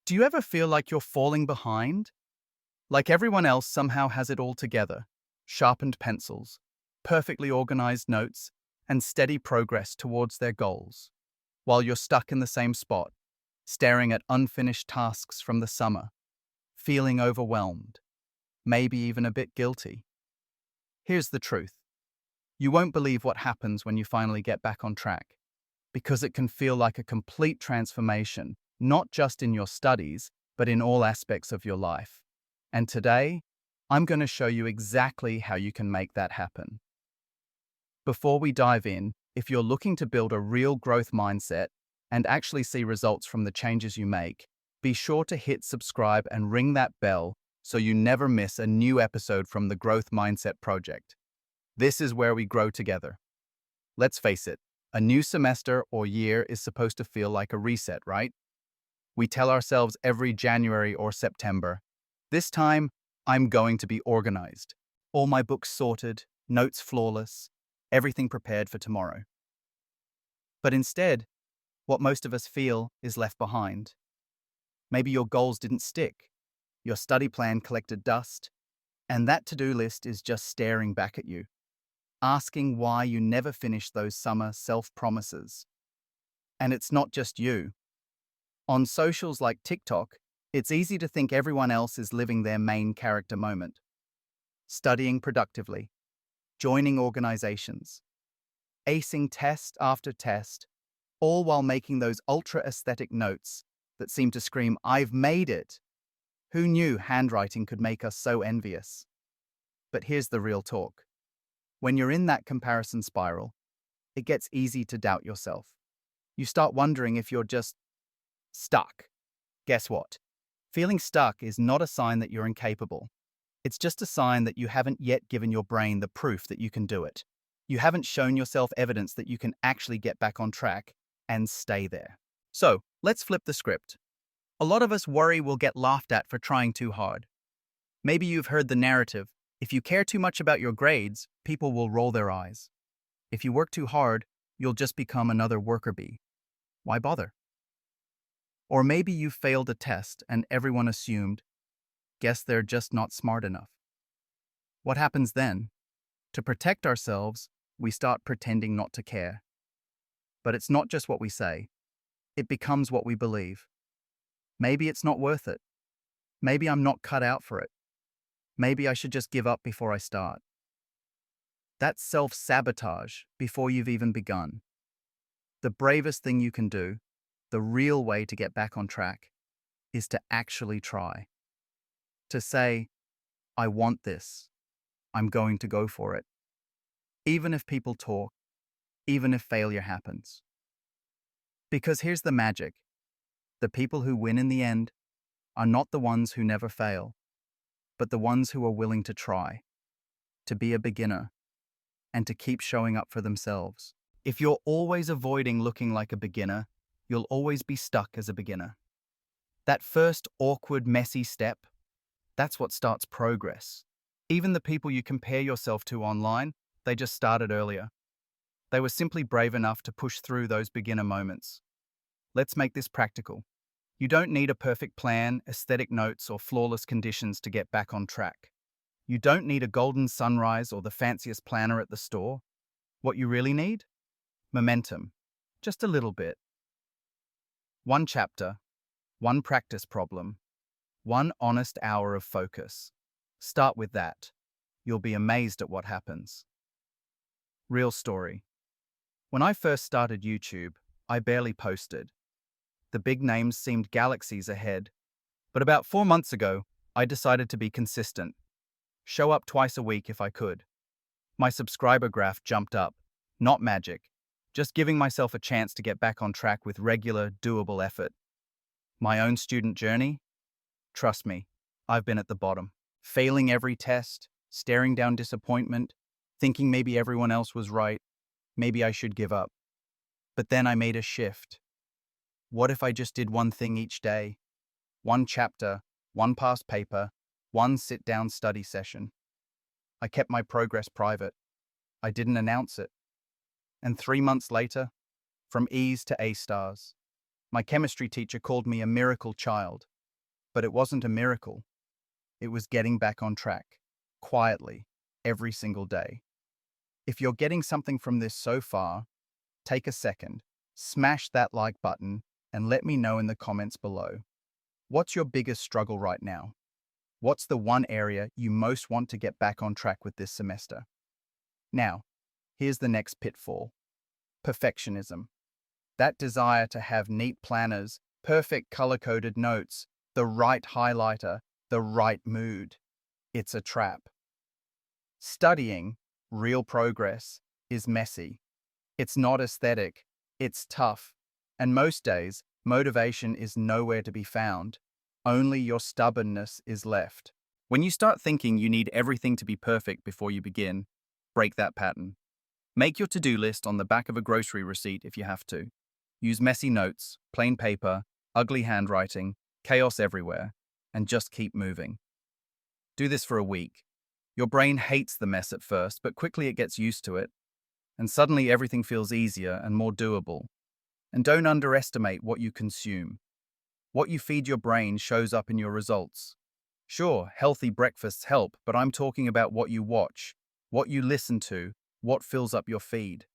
Do you ever feel like you're falling behind? Like everyone else somehow has it all together: sharpened pencils, perfectly organized notes, and steady progress towards their goals, while you're stuck in the same spot, staring at unfinished tasks from the summer, feeling overwhelmed, maybe even a bit guilty. Here's the truth: you won't believe what happens when you finally get back on track, because it can feel like a complete transformation, not just in your studies, but in all aspects of your life. And today, I'm going to show you exactly how you can make that happen. Before we dive in, if you're looking to build a real growth mindset and actually see results from the changes you make, be sure to hit subscribe and ring that bell so you never miss a new episode from the Growth Mindset Project. This is where we grow together. Let's face it, a new semester or year is supposed to feel like a reset, right? We tell ourselves every January or September, this time, I'm going to be organized. All my books sorted, notes flawless, everything prepared for tomorrow. But instead, what most of us feel is left behind. Maybe your goals didn't stick, your study plan collected dust, and that to-do list is just staring back at you, asking why you never finished those summer self-promises. And it's not just you. On socials like TikTok, it's easy to think everyone else is living their main character moment. Studying productively, joining organizations, acing test after test, all while making those ultra-aesthetic notes that seem to scream, "I've made it." Who knew handwriting could make us so envious? But here's the real talk. When you're in that comparison spiral, it gets easy to doubt yourself. You start wondering if you're just stuck. Guess what? Feeling stuck is not a sign that you're incapable. It's just a sign that you haven't yet given your brain the proof that you can do it. You haven't shown yourself evidence that you can actually get back on track and stay there. So, let's flip the script. A lot of us worry we'll get laughed at for trying too hard. Maybe you've heard the narrative: if you care too much about your grades, people will roll their eyes. If you work too hard, you'll just become another worker bee. Why bother? Or maybe you failed a test and everyone assumed, guess they're just not smart enough. What happens then? To protect ourselves, we start pretending not to care. But it's not just what we say. It becomes what we believe. Maybe it's not worth it. Maybe I'm not cut out for it. Maybe I should just give up before I start. That's self-sabotage before you've even begun. The bravest thing you can do, the real way to get back on track, is to actually try. To say, I want this. I'm going to go for it. Even if people talk, even if failure happens. Because here's the magic. The people who win in the end are not the ones who never fail, but the ones who are willing to try, to be a beginner, and to keep showing up for themselves. If you're always avoiding looking like a beginner, you'll always be stuck as a beginner. That first awkward, messy step, that's what starts progress. Even the people you compare yourself to online, they just started earlier. They were simply brave enough to push through those beginner moments. Let's make this practical. You don't need a perfect plan, aesthetic notes, or flawless conditions to get back on track. You don't need a golden sunrise or the fanciest planner at the store. What you really need? Momentum. Just a little bit. One chapter, one practice problem, one honest hour of focus. Start with that. You'll be amazed at what happens. Real story. When I first started YouTube, I barely posted. The big names seemed galaxies ahead. But about 4 months ago, I decided to be consistent. Show up twice a week if I could. My subscriber graph jumped up. Not magic. Just giving myself a chance to get back on track with regular, doable effort. My own student journey? Trust me, I've been at the bottom. Failing every test, staring down disappointment, thinking maybe everyone else was right, maybe I should give up. But then I made a shift. What if I just did one thing each day? One chapter, one past paper, one sit-down study session. I kept my progress private. I didn't announce it. And 3 months later, from E's to A stars, my chemistry teacher called me a miracle child. But it wasn't a miracle. It was getting back on track, quietly, every single day. If you're getting something from this so far, take a second, smash that like button, and let me know in the comments below. What's your biggest struggle right now? What's the one area you most want to get back on track with this semester? Now, here's the next pitfall: perfectionism. That desire to have neat planners, perfect color-coded notes, the right highlighter, the right mood. It's a trap. Studying, real progress, is messy. It's not aesthetic, it's tough. And most days, motivation is nowhere to be found. Only your stubbornness is left. When you start thinking you need everything to be perfect before you begin, break that pattern. Make your to-do list on the back of a grocery receipt if you have to. Use messy notes, plain paper, ugly handwriting, chaos everywhere, and just keep moving. Do this for a week. Your brain hates the mess at first, but quickly it gets used to it, and suddenly everything feels easier and more doable. And don't underestimate what you consume. What you feed your brain shows up in your results. Sure, healthy breakfasts help, but I'm talking about what you watch, what you listen to, what fills up your feed.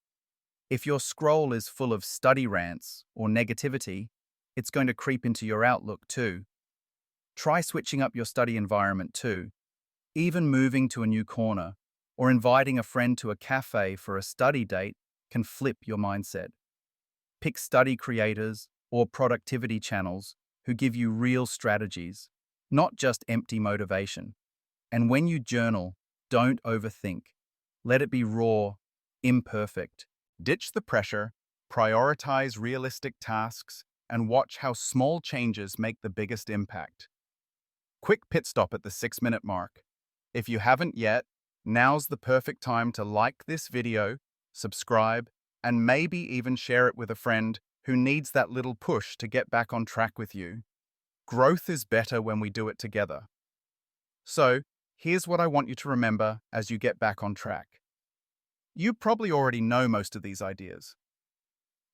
If your scroll is full of study rants or negativity, it's going to creep into your outlook too. Try switching up your study environment too. Even moving to a new corner or inviting a friend to a cafe for a study date can flip your mindset. Pick study creators or productivity channels who give you real strategies, not just empty motivation. And when you journal, don't overthink. Let it be raw, imperfect. Ditch the pressure, prioritize realistic tasks, and watch how small changes make the biggest impact. Quick pit stop at the 6-minute mark. If you haven't yet, now's the perfect time to like this video, subscribe, and maybe even share it with a friend who needs that little push to get back on track with you. Growth is better when we do it together. So, here's what I want you to remember as you get back on track. You probably already know most of these ideas,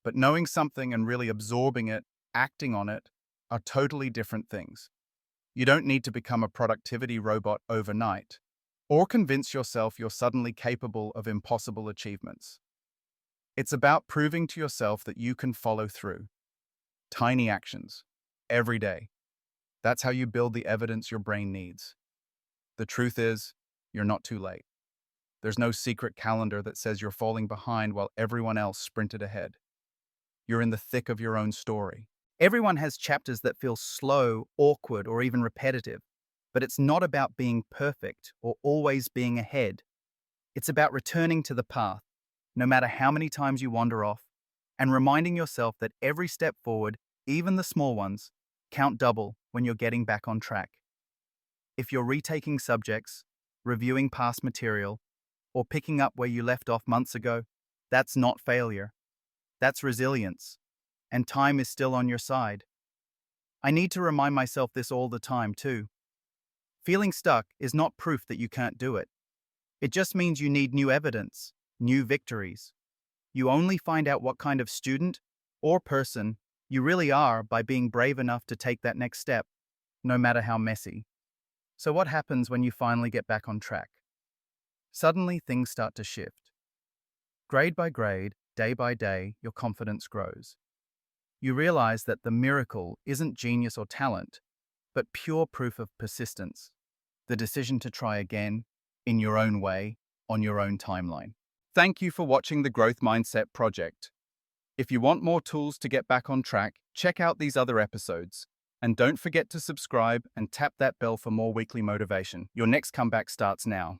but knowing something and really absorbing it, acting on it, are totally different things. You don't need to become a productivity robot overnight, or convince yourself you're suddenly capable of impossible achievements. It's about proving to yourself that you can follow through. Tiny actions, every day. That's how you build the evidence your brain needs. The truth is, you're not too late. There's no secret calendar that says you're falling behind while everyone else sprinted ahead. You're in the thick of your own story. Everyone has chapters that feel slow, awkward, or even repetitive, but it's not about being perfect or always being ahead. It's about returning to the path, no matter how many times you wander off, and reminding yourself that every step forward, even the small ones, count double when you're getting back on track. If you're retaking subjects, reviewing past material, or picking up where you left off months ago, that's not failure. That's resilience, and time is still on your side. I need to remind myself this all the time, too. Feeling stuck is not proof that you can't do it. It just means you need new evidence, new victories. You only find out what kind of student or person you really are by being brave enough to take that next step, no matter how messy. So what happens when you finally get back on track? Suddenly, things start to shift. Grade by grade, day by day, your confidence grows. You realize that the miracle isn't genius or talent, but pure proof of persistence, the decision to try again, in your own way, on your own timeline. Thank you for watching the Growth Mindset Project. If you want more tools to get back on track, check out these other episodes. And don't forget to subscribe and tap that bell for more weekly motivation. Your next comeback starts now.